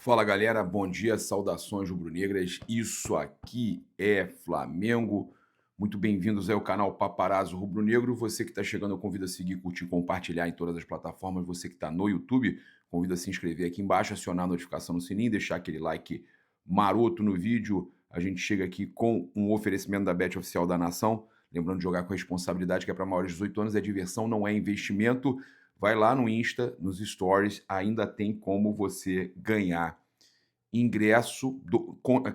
Fala galera, bom dia, saudações rubro-negras. Isso aqui é Flamengo. Muito bem-vindos ao canal Paparazzo Rubro-Negro. Você que está chegando, eu convido a seguir, curtir, compartilhar em todas as plataformas. Você que está no YouTube, convido a se inscrever aqui embaixo, acionar a notificação no sininho, deixar aquele like maroto no vídeo. A gente chega aqui com um oferecimento da Bet Oficial da Nação. Lembrando de jogar com responsabilidade, que é para maiores de 18 anos, é diversão, não é investimento. Vai lá no Insta, nos Stories, ainda tem como você ganhar ingresso,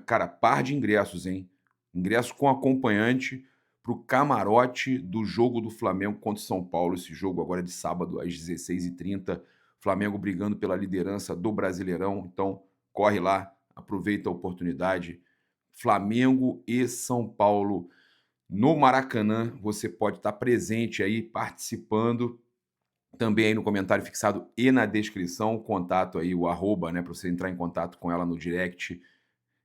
cara, par de ingressos, hein? Ingresso com acompanhante para o camarote do jogo do Flamengo contra o São Paulo. Esse jogo agora é de sábado, às 16h30. Flamengo brigando pela liderança do Brasileirão. Então, corre lá, aproveita a oportunidade. Flamengo e São Paulo no Maracanã. Você pode estar presente aí, participando. Também aí no comentário fixado e na descrição, o contato aí, o arroba, né, para você entrar em contato com ela no direct.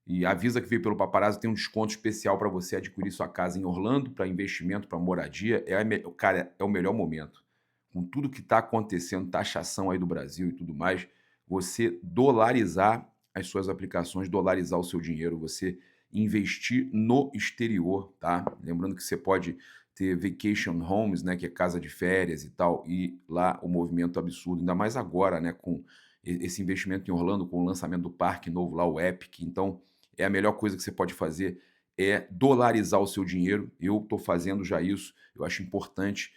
E avisa que veio pelo Paparazzo, tem um desconto especial para você adquirir sua casa em Orlando, para investimento, para moradia. Cara, é o melhor momento. Com tudo que está acontecendo, taxação aí do Brasil e tudo mais, você dolarizar as suas aplicações, dolarizar o seu dinheiro, você investir no exterior, tá? Lembrando que você pode ter vacation homes, né, que é casa de férias e tal, e lá o movimento absurdo, ainda mais agora, né, com esse investimento em Orlando, com o lançamento do parque novo lá, o Epic. Então, é a melhor coisa que você pode fazer é dolarizar o seu dinheiro. Eu estou fazendo já isso, eu acho importante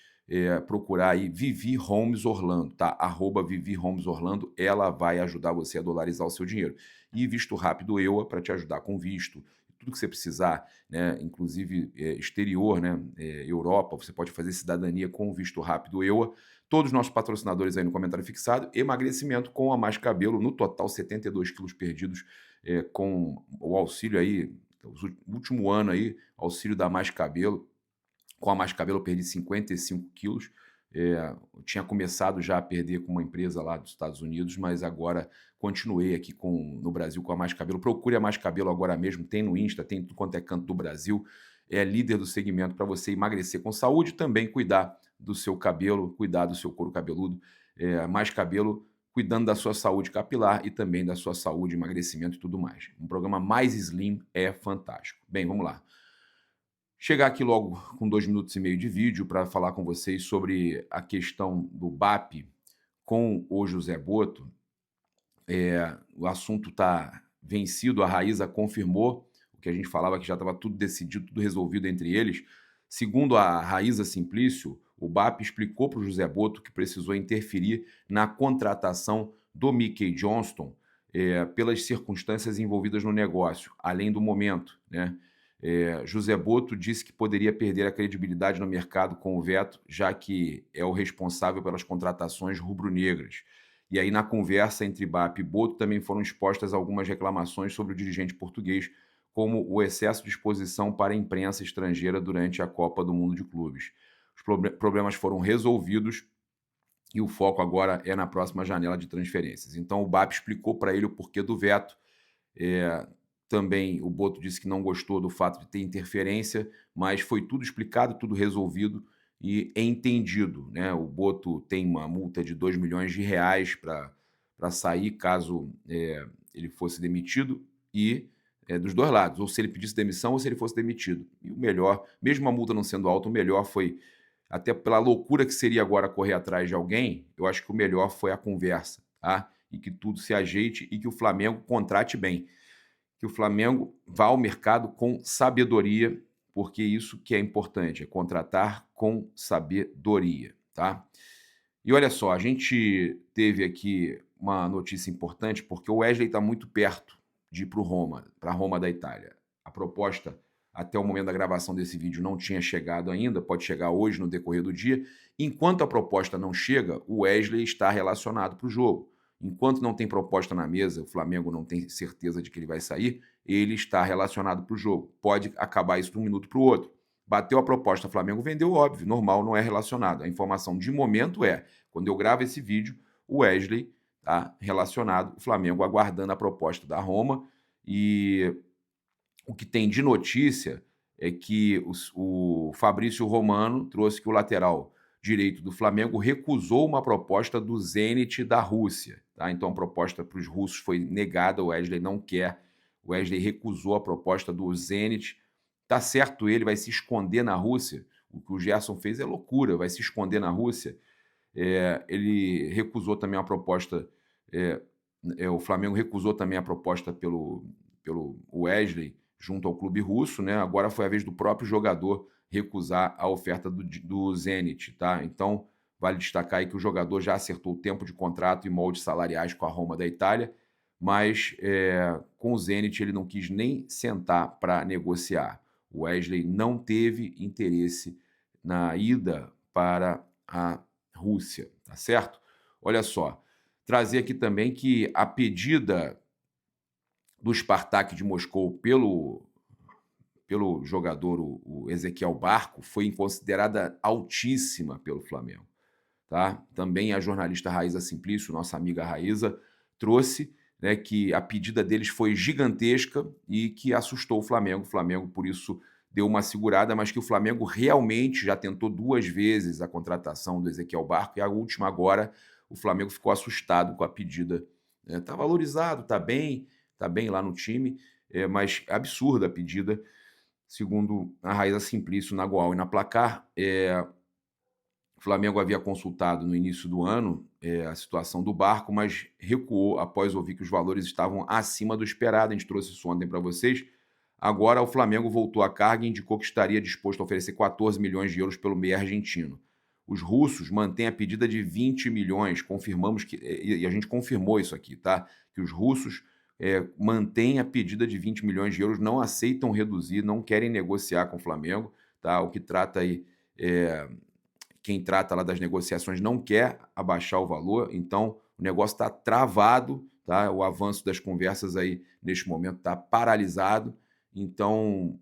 procurar aí Vivi Homes Orlando, tá? Arroba Vivi Homes Orlando, ela vai ajudar você a dolarizar o seu dinheiro. E Visto Rápido EUA para te ajudar com visto, tudo que você precisar, né? Inclusive exterior, né? Europa, você pode fazer cidadania com Visto Rápido EUA. Todos os nossos patrocinadores aí no comentário fixado. Emagrecimento com a Mais Cabelo, no total 72 quilos perdidos, com o auxílio aí, o último ano aí, auxílio da Mais Cabelo. Com a Mais Cabelo eu perdi 55 quilos. Eu tinha começado já a perder com uma empresa lá dos Estados Unidos, mas agora continuei aqui no Brasil com a Mais Cabelo. Procure a Mais Cabelo agora mesmo, tem no Insta, tem tudo quanto é canto do Brasil. É líder do segmento para você emagrecer com saúde e também cuidar do seu cabelo, cuidar do seu couro cabeludo. Mais Cabelo cuidando da sua saúde capilar e também da sua saúde, emagrecimento e tudo mais. Um programa mais slim é fantástico. Bem, vamos lá. Chegar aqui logo com 2 minutos e meio de vídeo para falar com vocês sobre a questão do BAP com o José Boto. O assunto está vencido, a Raíza confirmou o que a gente falava, que já estava tudo decidido, tudo resolvido entre eles. Segundo a Raíza Simplício, o BAP explicou para o José Boto que precisou interferir na contratação do Mickey Johnston pelas circunstâncias envolvidas no negócio, além do momento, né? José Boto disse que poderia perder a credibilidade no mercado com o veto, já que é o responsável pelas contratações rubro-negras. E aí, na conversa entre BAP e Boto, também foram expostas algumas reclamações sobre o dirigente português, como o excesso de exposição para a imprensa estrangeira durante a Copa do Mundo de Clubes. Os problemas foram resolvidos e o foco agora é na próxima janela de transferências. Então, o BAP explicou para ele o porquê do veto. Também o Boto disse que não gostou do fato de ter interferência, mas foi tudo explicado, tudo resolvido e entendido, né? O Boto tem uma multa de R$ 2 milhões para sair caso ele fosse demitido e dos dois lados, ou se ele pedisse demissão ou se ele fosse demitido. E o melhor, mesmo a multa não sendo alta, o melhor foi, até pela loucura que seria agora correr atrás de alguém, eu acho que o melhor foi a conversa, tá? E que tudo se ajeite e que o Flamengo contrate bem. Que o Flamengo vá ao mercado com sabedoria, porque isso que é importante, é contratar com sabedoria, tá? E olha só, a gente teve aqui uma notícia importante, porque o Wesley está muito perto de ir para Roma da Itália. A proposta, até o momento da gravação desse vídeo, não tinha chegado ainda, pode chegar hoje no decorrer do dia. Enquanto a proposta não chega, o Wesley está relacionado para o jogo. Enquanto não tem proposta na mesa, o Flamengo não tem certeza de que ele vai sair, ele está relacionado para o jogo. Pode acabar isso de um minuto para o outro. Bateu a proposta, o Flamengo vendeu, óbvio, normal, não é relacionado. A informação de momento é, quando eu gravo esse vídeo, o Wesley está relacionado, o Flamengo aguardando a proposta da Roma. E o que tem de notícia é que o Fabrício Romano trouxe que o lateral direito do Flamengo recusou uma proposta do Zenit da Rússia. tá? Então a proposta para os russos foi negada, o Wesley não quer, o Wesley recusou a proposta do Zenit. Tá certo, ele vai se esconder na Rússia, o que o Gerson fez é loucura, vai se esconder na Rússia. Ele recusou também a proposta, o Flamengo recusou também a proposta pelo Wesley junto ao clube russo, né? Agora foi a vez do próprio jogador recusar a oferta do Zenit, tá? Então, vale destacar aí que o jogador já acertou o tempo de contrato e moldes salariais com a Roma da Itália, mas com o Zenit ele não quis nem sentar para negociar. O Wesley não teve interesse na ida para a Rússia, tá certo? Olha só, trazer aqui também que a pedida do Spartak de Moscou pelo jogador, o Ezequiel Barco, foi considerada altíssima pelo Flamengo, tá? Também a jornalista Raíza Simplício, nossa amiga Raíza, trouxe, né, que a pedida deles foi gigantesca e que assustou o Flamengo. O Flamengo, por isso, deu uma segurada, mas que o Flamengo realmente já tentou 2 vezes a contratação do Ezequiel Barco, e a última agora, o Flamengo ficou assustado com a pedida. Tá valorizado, tá bem lá no time, mas absurda a pedida, segundo a Raíza Simplício na Goal e na Placar. O Flamengo havia consultado no início do ano a situação do Barco, mas recuou após ouvir que os valores estavam acima do esperado. A gente trouxe isso ontem para vocês. Agora o Flamengo voltou à carga e indicou que estaria disposto a oferecer 14 milhões de euros pelo meio argentino. Os russos mantêm a pedida de 20 milhões. Confirmamos que, e a gente confirmou isso aqui, tá? Que os russos mantêm a pedida de 20 milhões de euros, não aceitam reduzir, não querem negociar com o Flamengo, tá? O que trata aí quem trata lá das negociações não quer abaixar o valor, então o negócio está travado, tá? O avanço das conversas aí neste momento está paralisado. Então,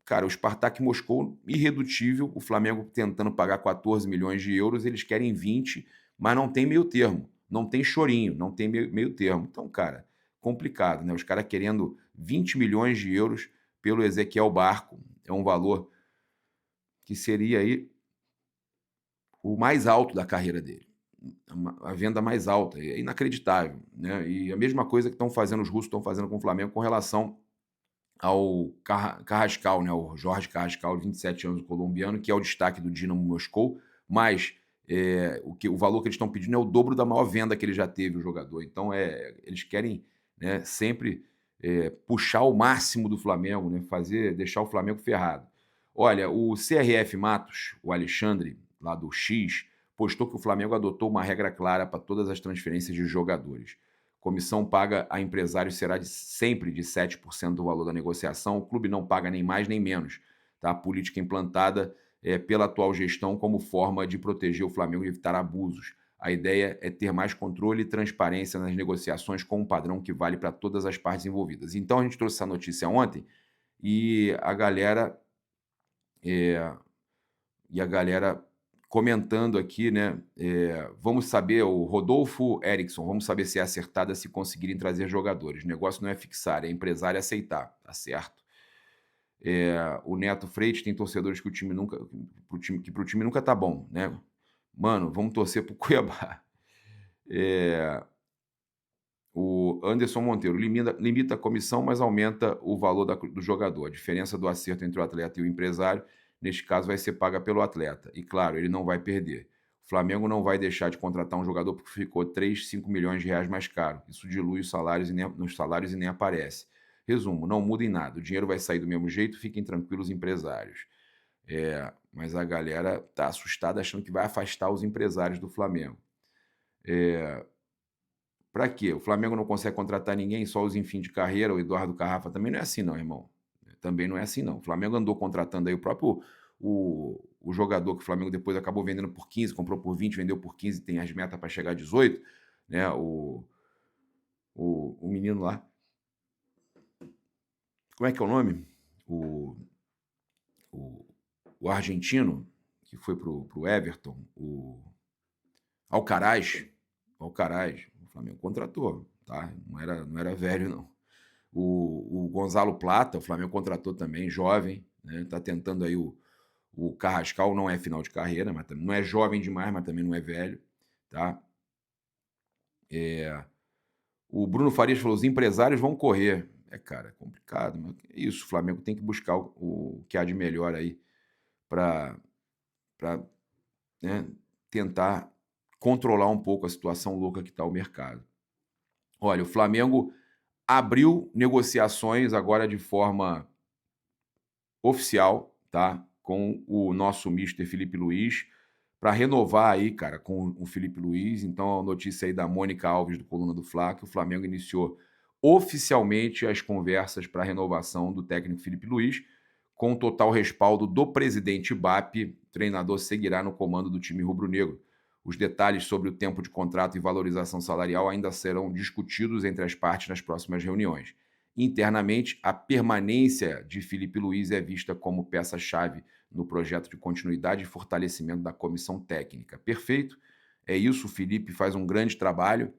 cara, o Spartak Moscou irredutível, o Flamengo tentando pagar 14 milhões de euros, eles querem 20, mas não tem meio termo, não tem chorinho, não tem meio termo. Então, cara, complicado, né? Os caras querendo 20 milhões de euros pelo Ezequiel Barco, é um valor que seria aí o mais alto da carreira dele, a venda mais alta, é inacreditável, né? E a mesma coisa que estão fazendo, os russos estão fazendo com o Flamengo com relação ao Carrascal, né? O Jorge Carrascal, 27 anos, colombiano, que é o destaque do Dinamo Moscou, mas o valor que eles estão pedindo é o dobro da maior venda que ele já teve, o jogador. Então, eles querem, né, sempre puxar o máximo do Flamengo, né? Deixar o Flamengo ferrado. Olha, o CRF Matos, o Alexandre, lá do X, postou que o Flamengo adotou uma regra clara para todas as transferências de jogadores. Comissão paga a empresário será sempre de 7% do valor da negociação. O clube não paga nem mais nem menos. Tá? A política implantada pela atual gestão como forma de proteger o Flamengo e evitar abusos. A ideia é ter mais controle e transparência nas negociações com um padrão que vale para todas as partes envolvidas. Então a gente trouxe essa notícia ontem e a galera comentando aqui, né? Vamos saber, o Rodolfo Erickson, vamos saber se é acertada se conseguirem trazer jogadores. O negócio não é fixar, é empresário aceitar, tá certo? O Neto Freitas tem torcedores que o time nunca, pro time nunca tá bom, né? Mano, vamos torcer pro Cuiabá. O Anderson Monteiro limita a comissão, mas aumenta o valor do jogador. A diferença do acerto entre o atleta e o empresário, neste caso, vai ser paga pelo atleta. E, claro, ele não vai perder. O Flamengo não vai deixar de contratar um jogador porque ficou 3, 5 milhões de reais mais caro. Isso dilui os salários nos salários e nem aparece. Resumo, não muda em nada. O dinheiro vai sair do mesmo jeito, fiquem tranquilos, empresários. Mas a galera está assustada achando que vai afastar os empresários do Flamengo. Para quê? O Flamengo não consegue contratar ninguém, só os em fim de carreira, o Eduardo Carrafa. Também não é assim não, irmão. Também não é assim não. O Flamengo andou contratando aí o próprio o jogador que o Flamengo depois acabou vendendo por 15, comprou por 20, vendeu por 15, tem as metas para chegar a 18, né? O menino lá. Como é que é o nome? O argentino que foi pro Everton, o Alcaraz. O Flamengo contratou, tá? Não era velho, não. O Gonzalo Plata, o Flamengo contratou também, jovem, né? Tá tentando aí o Carrascal, não é final de carreira, mas não é jovem demais, mas também não é velho, tá? O Bruno Farias falou: os empresários vão correr. Cara, é complicado, mas é isso. O Flamengo tem que buscar o que há de melhor aí para, né, tentar controlar um pouco a situação louca que está o mercado. Olha, o Flamengo abriu negociações agora de forma oficial, tá? Com o nosso mister Felipe Luiz, para renovar aí, cara, com o Felipe Luiz. Então, a notícia aí da Mônica Alves, do Coluna do Fla, que o Flamengo iniciou oficialmente as conversas para a renovação do técnico Felipe Luiz, com total respaldo do presidente BAP. O treinador seguirá no comando do time rubro-negro. Os detalhes sobre o tempo de contrato e valorização salarial ainda serão discutidos entre as partes nas próximas reuniões. Internamente, a permanência de Felipe Luiz é vista como peça-chave no projeto de continuidade e fortalecimento da comissão técnica. Perfeito, é isso. O Felipe faz um grande trabalho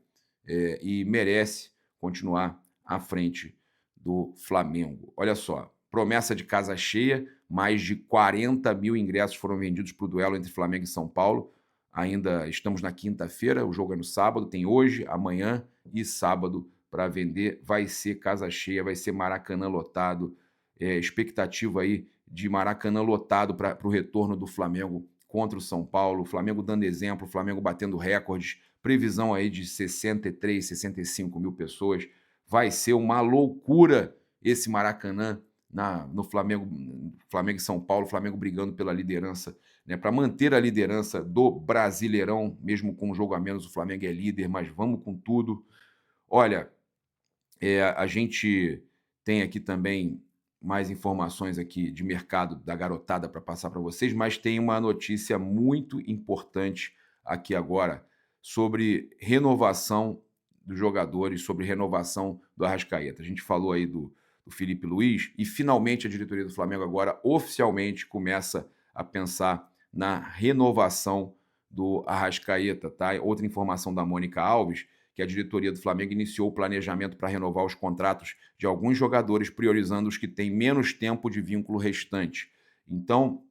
e merece continuar à frente do Flamengo. Olha só, promessa de casa cheia, mais de 40 mil ingressos foram vendidos para o duelo entre Flamengo e São Paulo. Ainda estamos na quinta-feira, o jogo é no sábado, tem hoje, amanhã e sábado para vender. Vai ser casa cheia, vai ser Maracanã lotado. Expectativa aí de Maracanã lotado para o retorno do Flamengo contra o São Paulo. O Flamengo dando exemplo, o Flamengo batendo recordes. Previsão aí de 63, 65 mil pessoas. Vai ser uma loucura esse Maracanã no Flamengo e São Paulo. Flamengo brigando pela liderança, né, para manter a liderança do Brasileirão, mesmo com um jogo a menos. O Flamengo é líder, mas vamos com tudo. Olha, a gente tem aqui também mais informações aqui de mercado da garotada para passar para vocês, mas tem uma notícia muito importante aqui agora sobre renovação dos jogadores, sobre renovação do Arrascaeta. A gente falou aí do Felipe Luiz e finalmente a diretoria do Flamengo agora oficialmente começa a pensar na renovação do Arrascaeta, tá? Outra informação da Mônica Alves, que a diretoria do Flamengo iniciou o planejamento para renovar os contratos de alguns jogadores, priorizando os que têm menos tempo de vínculo restante. Então,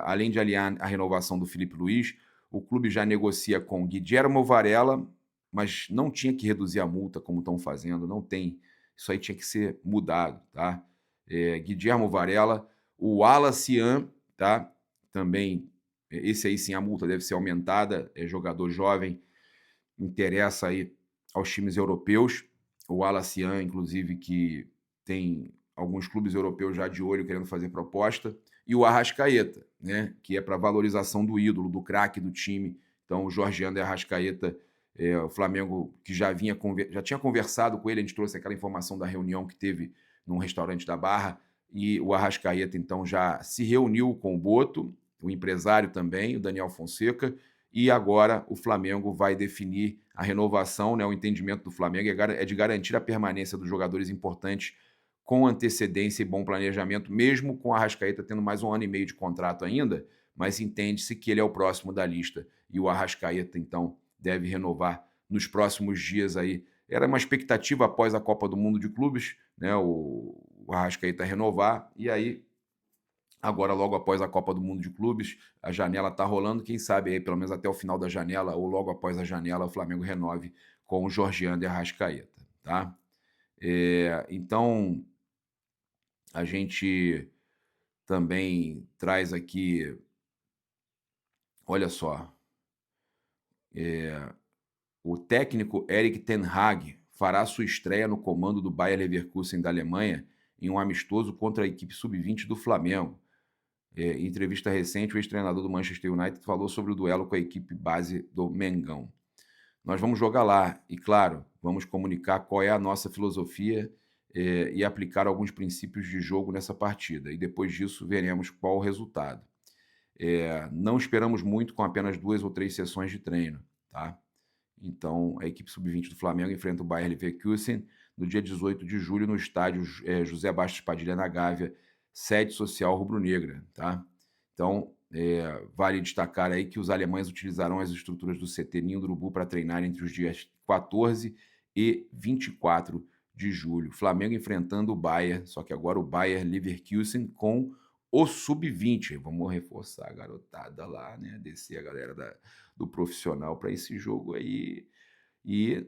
além de aliar a renovação do Felipe Luiz, o clube já negocia com Guillermo Varela, mas não tinha que reduzir a multa como estão fazendo, não tem. Isso aí tinha que ser mudado, tá? Guillermo Varela, o Wallace, tá? Também, esse aí sim a multa deve ser aumentada, é jogador jovem, interessa aí aos times europeus. O Wallace, inclusive, que tem alguns clubes europeus já de olho querendo fazer proposta. E o Arrascaeta, né, que é para valorização do ídolo, do craque do time. Então, o Jorge André Arrascaeta, o Flamengo, que já tinha conversado com ele, a gente trouxe aquela informação da reunião que teve num restaurante da Barra, e o Arrascaeta, então, já se reuniu com o Boto, o empresário também, o Daniel Fonseca, e agora o Flamengo vai definir a renovação, né? O entendimento do Flamengo é de garantir a permanência dos jogadores importantes com antecedência e bom planejamento, mesmo com a Arrascaeta tendo mais um ano e meio de contrato ainda, mas entende-se que ele é o próximo da lista e o Arrascaeta, então, deve renovar nos próximos dias aí. Era uma expectativa após a Copa do Mundo de Clubes, né? O Arrascaeta renovar, e aí agora, logo após a Copa do Mundo de Clubes, a janela está rolando. Quem sabe aí, pelo menos até o final da janela, ou logo após a janela, o Flamengo renove com o Jorge André Arrascaeta, tá? Então, a gente também traz aqui, olha só, o técnico Erik ten Hag fará sua estreia no comando do Bayer Leverkusen da Alemanha em um amistoso contra a equipe sub-20 do Flamengo. Em entrevista recente, o ex-treinador do Manchester United falou sobre o duelo com a equipe base do Mengão. Nós vamos jogar lá e, claro, vamos comunicar qual é a nossa filosofia e aplicar alguns princípios de jogo nessa partida. E depois disso, veremos qual o resultado. Não esperamos muito com apenas 2 ou 3 sessões de treino, tá? Então, a equipe sub-20 do Flamengo enfrenta o Bayer Leverkusen no dia 18 de julho no estádio José Bastos Padilha, na Gávea, sede social rubro-negra, tá? Então, vale destacar aí que os alemães utilizarão as estruturas do CT Ninho do Urubu para treinar entre os dias 14 e 24 de julho. Flamengo enfrentando o Bayer, só que agora o Bayer Leverkusen com o sub-20. Vamos reforçar a garotada lá, né? Descer a galera do profissional para esse jogo aí. E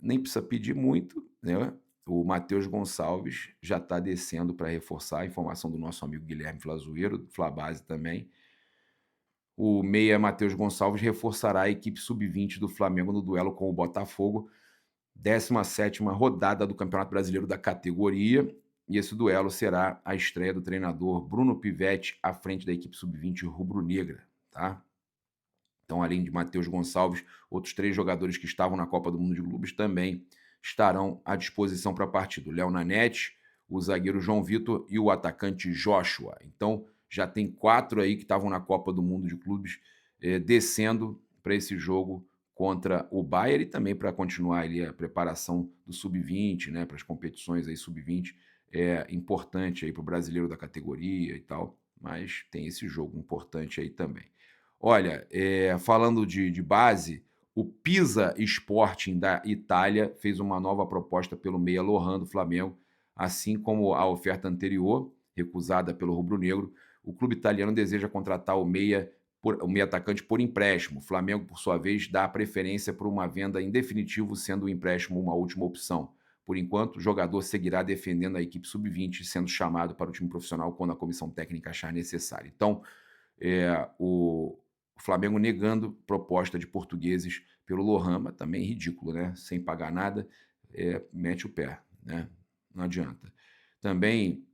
nem precisa pedir muito, né? O Matheus Gonçalves já está descendo para reforçar a informação do nosso amigo Guilherme Flazoeiro, do Flabase também. O meia Matheus Gonçalves reforçará a equipe sub-20 do Flamengo no duelo com o Botafogo, 17ª rodada do Campeonato Brasileiro da categoria. E esse duelo será a estreia do treinador Bruno Pivetti à frente da equipe sub-20 rubro-negra, tá? Então, além de Matheus Gonçalves, outros 3 jogadores que estavam na Copa do Mundo de Clubes também estarão à disposição para a partida. O Léo Nanete, o zagueiro João Vitor e o atacante Joshua. Então, já tem 4 aí que estavam na Copa do Mundo de Clubes descendo para esse jogo contra o Bayern e também para continuar ali a preparação do sub-20, né, para as competições aí sub-20, importante aí para o brasileiro da categoria e tal, mas tem esse jogo importante aí também. Olha, falando de base, o Pisa Sporting da Itália fez uma nova proposta pelo meia Lohan do Flamengo, assim como a oferta anterior, recusada pelo rubro-negro. O clube italiano deseja contratar o meia atacante por empréstimo. O Flamengo, por sua vez, dá preferência por uma venda em definitivo, sendo o empréstimo uma última opção. Por enquanto, o jogador seguirá defendendo a equipe sub-20, sendo chamado para o time profissional quando a comissão técnica achar necessário. Então, o Flamengo negando proposta de portugueses pelo Lohama, também ridículo, né? Sem pagar nada, mete o pé, né? Não adianta. Também,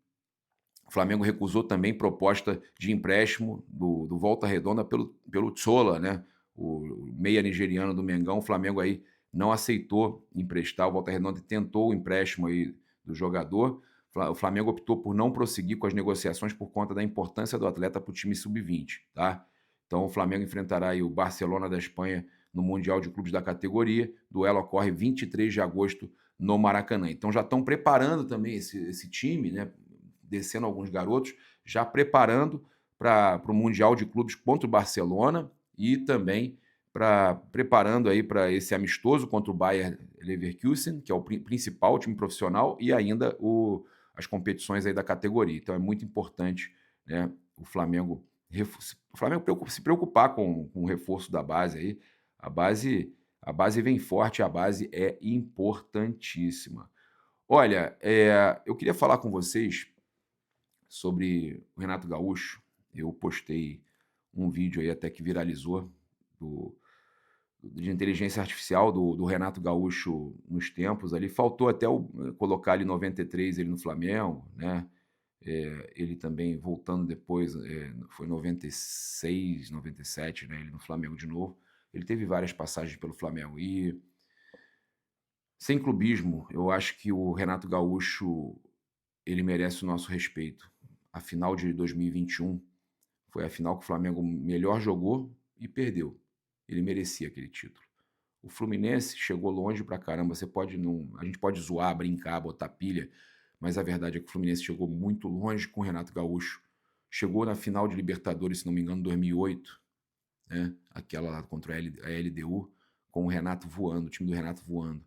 o Flamengo recusou também proposta de empréstimo do Volta Redonda pelo Tsola, né? O meia nigeriano do Mengão. O Flamengo aí não aceitou emprestar. O Volta Redonda tentou o empréstimo aí do jogador. O Flamengo optou por não prosseguir com as negociações por conta da importância do atleta para o time sub-20, tá? Então o Flamengo enfrentará aí o Barcelona da Espanha no Mundial de Clubes da categoria. O duelo ocorre 23 de agosto no Maracanã. Então já estão preparando também esse time, né? Descendo alguns garotos, já preparando para o Mundial de Clubes contra o Barcelona e também preparando aí para esse amistoso contra o Bayer Leverkusen, que é o principal time profissional, e ainda as competições aí da categoria. Então é muito importante, né, o Flamengo se preocupar com o reforço da base aí. A base vem forte, a base é importantíssima. Olha, eu queria falar com vocês sobre o Renato Gaúcho. Eu postei um vídeo aí até que viralizou de inteligência artificial do Renato Gaúcho nos tempos ali. Faltou até colocar ali 93 ele no Flamengo, né? Ele também voltando depois, foi 96, 97, né? Ele no Flamengo de novo. Ele teve várias passagens pelo Flamengo. E, sem clubismo, eu acho que o Renato Gaúcho, ele merece o nosso respeito. A final de 2021 foi a final que o Flamengo melhor jogou e perdeu. Ele merecia aquele título. O Fluminense chegou longe pra caramba. A gente pode zoar, brincar, botar pilha, mas a verdade é que o Fluminense chegou muito longe com o Renato Gaúcho. Chegou na final de Libertadores, se não me engano, em 2008, né? Aquela lá contra a LDU, com o Renato voando, o time do Renato voando.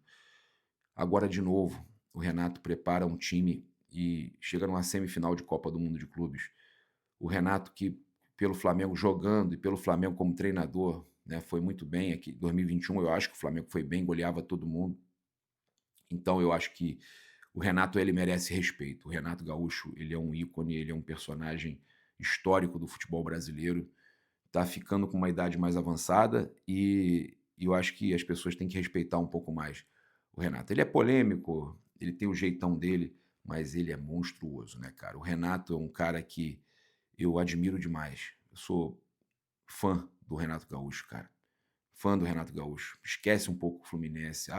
Agora, de novo, o Renato prepara um time e chega numa semifinal de Copa do Mundo de Clubes. O Renato, que pelo Flamengo jogando e pelo Flamengo como treinador, né, foi muito bem aqui. 2021 eu acho que o Flamengo foi bem, goleava todo mundo. Então eu acho que o Renato, ele merece respeito. O Renato Gaúcho, ele é um ícone, ele é um personagem histórico do futebol brasileiro. Está ficando com uma idade mais avançada e eu acho que as pessoas têm que respeitar um pouco mais o Renato. Ele é polêmico, ele tem o jeitão dele, mas ele é monstruoso, né, cara? O Renato é um cara que eu admiro demais. Eu sou fã do Renato Gaúcho, cara. Fã do Renato Gaúcho. Esquece um pouco o Fluminense.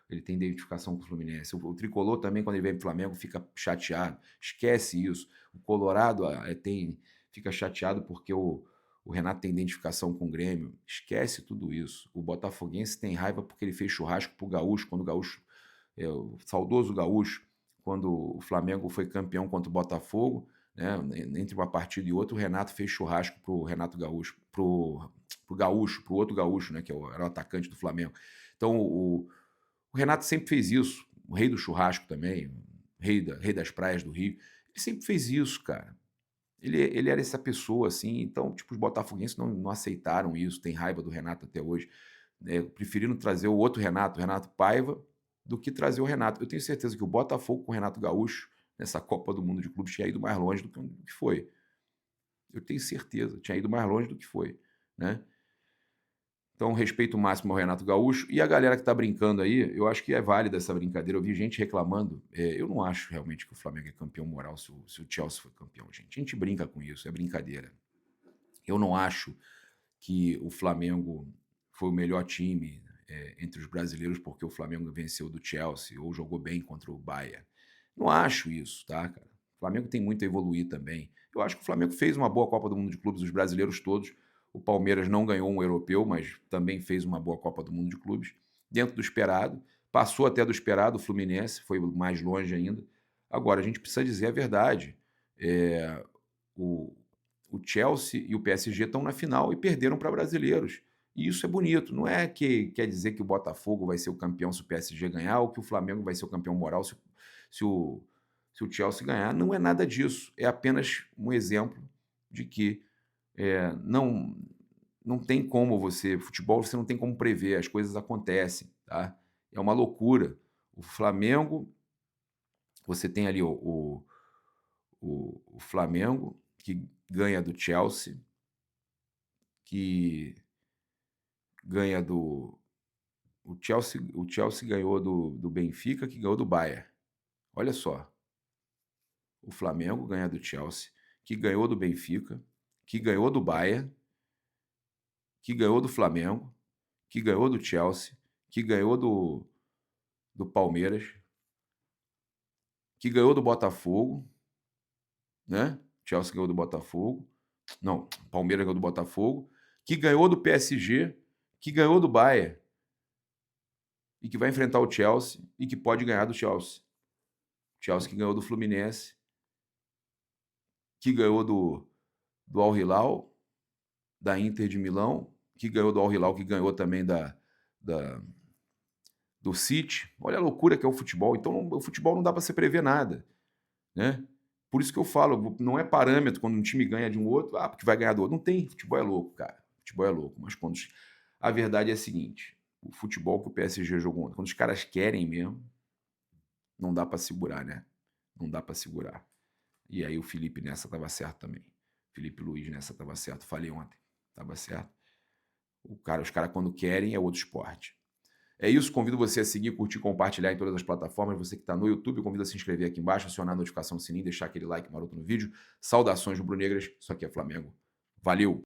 Ele tem identificação com o Fluminense. O Tricolor também, quando ele vem pro Flamengo, fica chateado. Esquece isso. O Colorado fica chateado porque o Renato tem identificação com o Grêmio. Esquece tudo isso. O Botafoguense tem raiva porque ele fez churrasco pro Gaúcho, quando o Gaúcho, o saudoso Gaúcho, quando o Flamengo foi campeão contra o Botafogo, né, entre uma partida e outra, o Renato fez churrasco pro Renato Gaúcho, pro Gaúcho, pro outro Gaúcho, né, que era o atacante do Flamengo. Então, o Renato sempre fez isso, o rei do churrasco também, rei das praias do Rio, ele sempre fez isso, cara. Ele era essa pessoa, assim, então, tipo, os botafoguenses não aceitaram isso, tem raiva do Renato até hoje, preferiram trazer o outro Renato, o Renato Paiva, do que trazer o Renato. Eu tenho certeza que o Botafogo com o Renato Gaúcho, nessa Copa do Mundo de Clubes, tinha ido mais longe do que foi. Eu tenho certeza, tinha ido mais longe do que foi, né? Então, respeito máximo ao Renato Gaúcho. E a galera que está brincando aí, eu acho que é válida essa brincadeira. Eu vi gente reclamando. Eu não acho realmente que o Flamengo é campeão moral se o Chelsea foi campeão, gente. A gente brinca com isso, é brincadeira. Eu não acho que o Flamengo foi o melhor time entre os brasileiros porque o Flamengo venceu do Chelsea ou jogou bem contra o Bayern. Não acho isso, tá, cara? O Flamengo tem muito a evoluir também. Eu acho que o Flamengo fez uma boa Copa do Mundo de Clubes, os brasileiros todos. O Palmeiras não ganhou um europeu, mas também fez uma boa Copa do Mundo de Clubes, dentro do esperado. Passou até do esperado, o Fluminense foi mais longe ainda. Agora, a gente precisa dizer a verdade. O Chelsea e o PSG estão na final e perderam para brasileiros. E isso é bonito. Não é que quer dizer que o Botafogo vai ser o campeão se o PSG ganhar ou que o Flamengo vai ser o campeão moral se o Chelsea ganhar. Não é nada disso. É apenas um exemplo de que não tem como futebol você não tem como prever, as coisas acontecem, tá? É uma loucura. O Flamengo, você tem ali o Flamengo, que ganha do Chelsea, que ganha do... O Chelsea ganhou do Benfica, que ganhou do Bayern. Olha só. O Flamengo ganha do Chelsea, que ganhou do Benfica, que ganhou do Bayern, que ganhou do Flamengo, que ganhou do Chelsea, que ganhou do Palmeiras, que ganhou do Botafogo, né? Chelsea ganhou do Botafogo. Não, Palmeiras ganhou do Botafogo, que ganhou do PSG, que ganhou do Bayern e que vai enfrentar o Chelsea e que pode ganhar do Chelsea. Chelsea que ganhou do Fluminense, que ganhou do Al Hilal, da Inter de Milão, que ganhou do Al Hilal, que ganhou também do City. Olha a loucura que é o futebol. Então, o futebol não dá para se prever nada, né? Por isso que eu falo, não é parâmetro quando um time ganha de um outro, porque vai ganhar do outro. Não tem, futebol é louco, cara. Futebol é louco. Mas quando a verdade é a seguinte, o futebol que o PSG jogou ontem, quando os caras querem mesmo, não dá para segurar, né? Não dá para segurar. E aí o Felipe nessa estava certo também. Felipe Luiz nessa estava certo. Falei ontem, estava certo. Os caras quando querem é outro esporte. É isso, convido você a seguir, curtir, compartilhar em todas as plataformas. Você que está no YouTube, convido a se inscrever aqui embaixo, acionar a notificação do sininho, deixar aquele like maroto no vídeo. Saudações rubro-negras, isso aqui é Flamengo. Valeu!